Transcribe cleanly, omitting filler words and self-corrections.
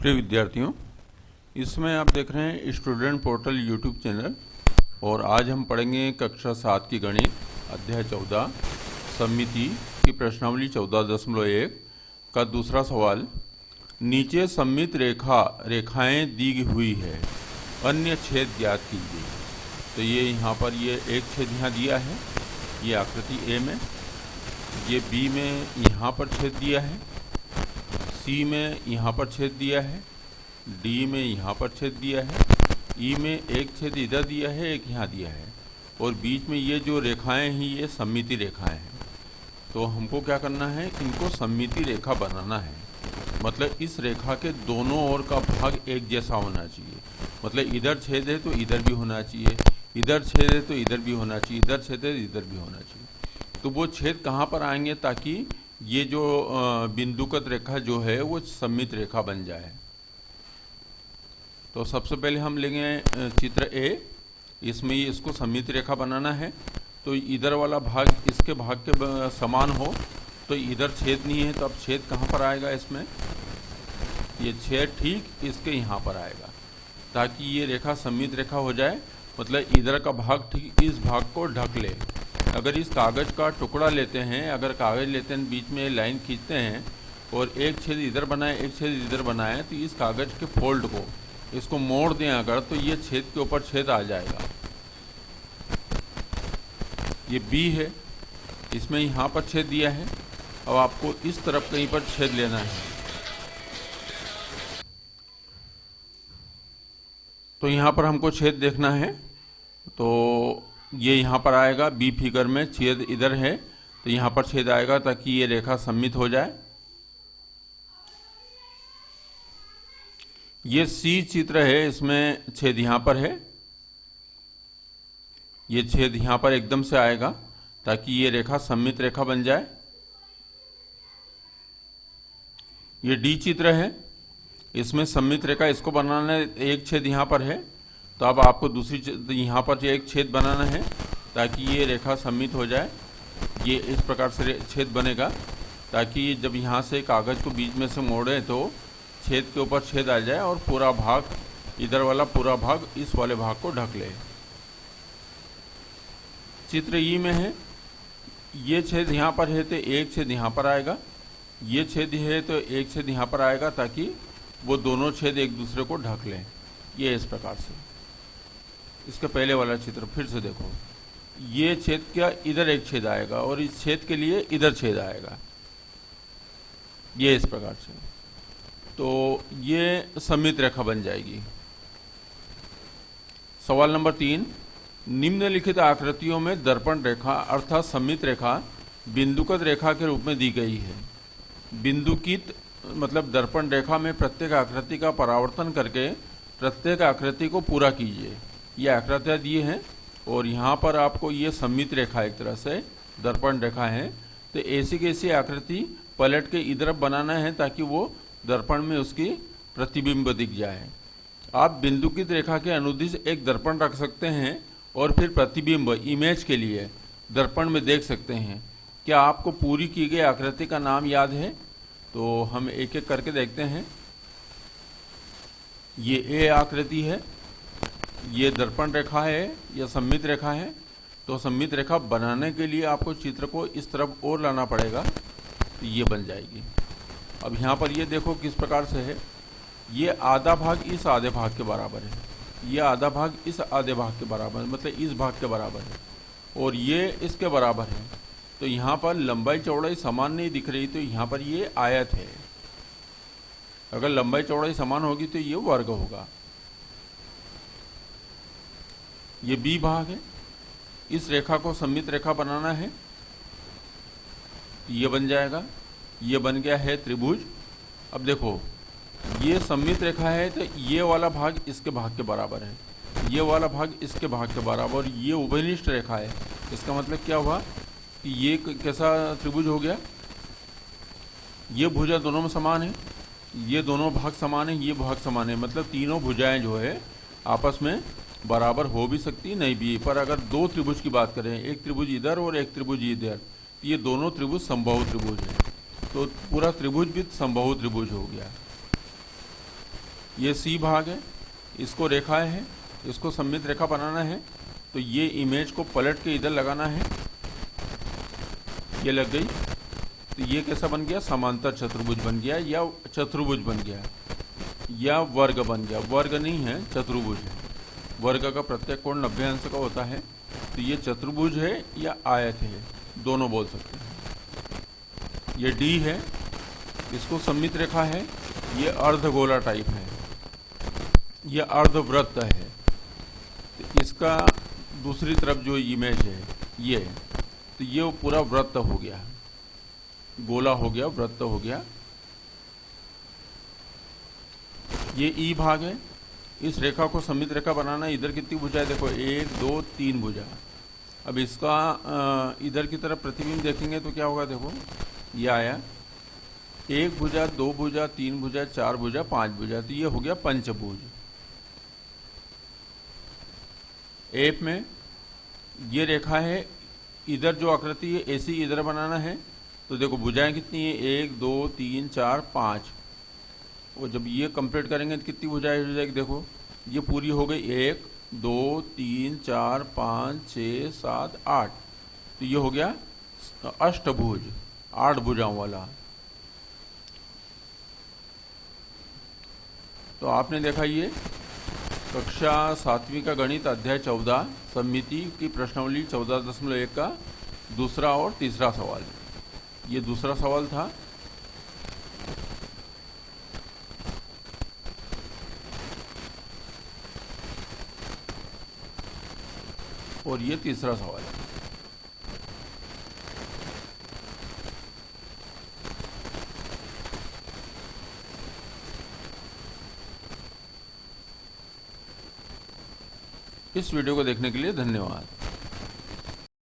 प्रिय विद्यार्थियों, इसमें आप देख रहे हैं स्टूडेंट पोर्टल यूट्यूब चैनल। और आज हम पढ़ेंगे कक्षा 7 की गणित अध्याय 14 सममिति की प्रश्नावली 14.1 का दूसरा सवाल। नीचे सममित रेखाएं दी हुई है, अन्य छेद ज्ञात कीजिए। तो ये यहाँ पर ये एक छेद यहाँ दिया है, ये आकृति ए में, ये बी में यहाँ पर छेद दिया है, सी में यहाँ पर छेद दिया है, डी में यहाँ पर छेद दिया है, ई में एक छेद इधर दिया है, एक यहाँ दिया है, और बीच में ये जो रेखाएं हैं ये सममिति रेखाएं हैं। तो हमको क्या करना है, इनको सममिति रेखा बनाना है। मतलब इस रेखा के दोनों ओर का भाग एक जैसा होना चाहिए। मतलब इधर छेद है तो इधर भी होना चाहिए, इधर छेद है तो इधर भी होना चाहिए, इधर छेद है तो इधर भी होना चाहिए। तो वो छेद कहाँ पर आएंगे ताकि ये जो बिंदुगत रेखा जो है वो सममित रेखा बन जाए। तो सबसे पहले हम लेंगे चित्र ए। इसमें ये इसको सममित रेखा बनाना है। तो इधर वाला भाग इसके भाग के समान हो, तो इधर छेद नहीं है, तो अब छेद कहाँ पर आएगा इसमें, ये छेद ठीक इसके यहाँ पर आएगा ताकि ये रेखा सममित रेखा हो जाए। मतलब इधर का भाग ठीक इस भाग को ढक ले। अगर इस कागज़ का टुकड़ा लेते हैं, अगर कागज़ लेते हैं, बीच में लाइन खींचते हैं और एक छेद इधर बनाए एक छेद इधर बनाए, तो इस कागज़ के फोल्ड को इसको मोड़ दें अगर, तो ये छेद के ऊपर छेद आ जाएगा। ये बी है, इसमें यहाँ पर छेद दिया है। अब आपको इस तरफ कहीं पर छेद लेना है। तो यहाँ पर हमको छेद देखना है। तो ये यहाँ पर आएगा, बी फिगर में छेद इधर है तो यहाँ पर छेद आएगा ताकि ये रेखा सममित हो जाए। ये सी चित्र है, इसमें छेद यहाँ पर है, ये छेद यहाँ पर एकदम से आएगा ताकि ये रेखा सममित रेखा बन जाए। ये डी चित्र है, इसमें सममित रेखा इसको बनाना है, एक छेद यहाँ पर है, तो अब आपको दूसरी यहाँ पर एक छेद बनाना है ताकि ये रेखा सममित हो जाए। ये इस प्रकार से छेद बनेगा ताकि जब यहाँ से कागज़ को बीच में से मोड़े तो छेद के ऊपर छेद आ जाए और पूरा भाग, इधर वाला पूरा भाग इस वाले भाग को ढक ले। चित्र ई में है, ये छेद यहाँ पर है तो एक छेद यहाँ पर आएगा, ये छेद है तो एक छेद यहाँ पर आएगा ताकि वो दोनों छेद एक दूसरे को ढक लें। ये इस प्रकार से। इसका पहले वाला चित्र फिर से देखो, ये छेद क्या इधर एक छेद आएगा और इस छेद के लिए इधर छेद आएगा, ये इस प्रकार से। तो ये सममित रेखा बन जाएगी। सवाल नंबर 3, निम्नलिखित आकृतियों में दर्पण रेखा अर्थात सममित रेखा बिंदुगत रेखा के रूप में दी गई है। बिंदुकित मतलब दर्पण रेखा में प्रत्येक आकृति का परावर्तन करके प्रत्येक आकृति को पूरा कीजिए। ये आकृतियाँ दिए हैं और यहाँ पर आपको ये सममित रेखा एक तरह से दर्पण रेखा है। तो ऐसी कैसी आकृति पलट के इधर बनाना है ताकि वो दर्पण में उसकी प्रतिबिंब दिख जाए। आप बिंदुकित रेखा के अनुदिश एक दर्पण रख सकते हैं और फिर प्रतिबिंब इमेज के लिए दर्पण में देख सकते हैं। क्या आपको पूरी की गई आकृति का नाम याद है? तो हम एक एक करके देखते हैं। ये ए आकृति है, ये दर्पण रेखा है या सममित रेखा है। तो सममित रेखा बनाने के लिए आपको चित्र को इस तरफ और लाना पड़ेगा, तो ये बन जाएगी। अब यहाँ पर ये देखो किस प्रकार से है, ये आधा भाग इस आधे भाग के बराबर है, ये आधा भाग इस आधे भाग के बराबर, मतलब इस भाग के बराबर है, और ये इसके बराबर है। तो यहाँ पर लंबाई चौड़ाई समान नहीं दिख रही, तो यहाँ पर ये आयत है। अगर लंबाई चौड़ाई समान होगी तो ये वर्ग होगा। ये बी भाग है, इस रेखा को सममित रेखा बनाना है, ये बन जाएगा। ये बन गया है त्रिभुज। अब देखो ये सममित रेखा है तो ये वाला भाग इसके भाग के बराबर है, ये वाला भाग इसके भाग के बराबर, और ये उभयनिष्ठ रेखा है। इसका मतलब क्या हुआ कि ये कैसा त्रिभुज हो गया, ये भुजा दोनों में समान है, ये दोनों भाग समान है, ये भाग समान है। मतलब तीनों भुजाएं जो है आपस में बराबर हो भी सकती नहीं भी। पर अगर दो त्रिभुज की बात करें, एक त्रिभुज इधर और एक त्रिभुज इधर, तो ये दोनों त्रिभुज समबाहु त्रिभुज है। तो पूरा त्रिभुज भी समबाहु त्रिभुज हो गया। ये सी भाग है, इसको रेखा है, इसको सममित रेखा बनाना है। तो ये इमेज को पलट के इधर लगाना है, ये लग गई। तो ये कैसा बन गया? समांतर चतुर्भुज बन गया, या चतुर्भुज बन गया, या वर्ग बन गया। वर्ग नहीं है, चतुर्भुज है। वर्ग का प्रत्येक कोण 90 अंश का होता है। तो ये चतुर्भुज है या आयत है, दोनों बोल सकते हैं। ये डी है, इसको सममित रेखा है, ये अर्धगोला टाइप है, ये अर्धवृत्त है। तो इसका दूसरी तरफ जो इमेज है ये, तो ये पूरा वृत्त हो गया, गोला हो गया, वृत्त हो गया। ये ई भाग है, इस रेखा को सममित रेखा बनाना। इधर कितनी भुजा है? देखो 1 2 3 भुजा। अब इसका इधर की तरफ प्रतिबिंब देखेंगे तो क्या होगा? देखो ये आया 1 भुजा, 2 भुजा, 3 भुजा, 4 भुजा, 5 भुजा। तो ये हो गया पंचभुज। एप में ये रेखा है, इधर जो आकृति है ऐसी इधर बनाना है। तो देखो भुजाएं कितनी है? 1 2 3 4 5। और जब ये कंप्लीट करेंगे तो कितनी भुजाएं हो जाएगी? देखो ये पूरी हो गई 1 2 3 4 5 6 7 8। तो ये हो गया अष्टभुज, 8 भुजाओं वाला। तो आपने देखा ये कक्षा 7वीं का गणित अध्याय 14 सममिति की प्रश्नावली 14.1 का दूसरा और तीसरा सवाल। ये दूसरा सवाल था। और ये तीसरा सवाल है। इस वीडियो को देखने के लिए धन्यवाद।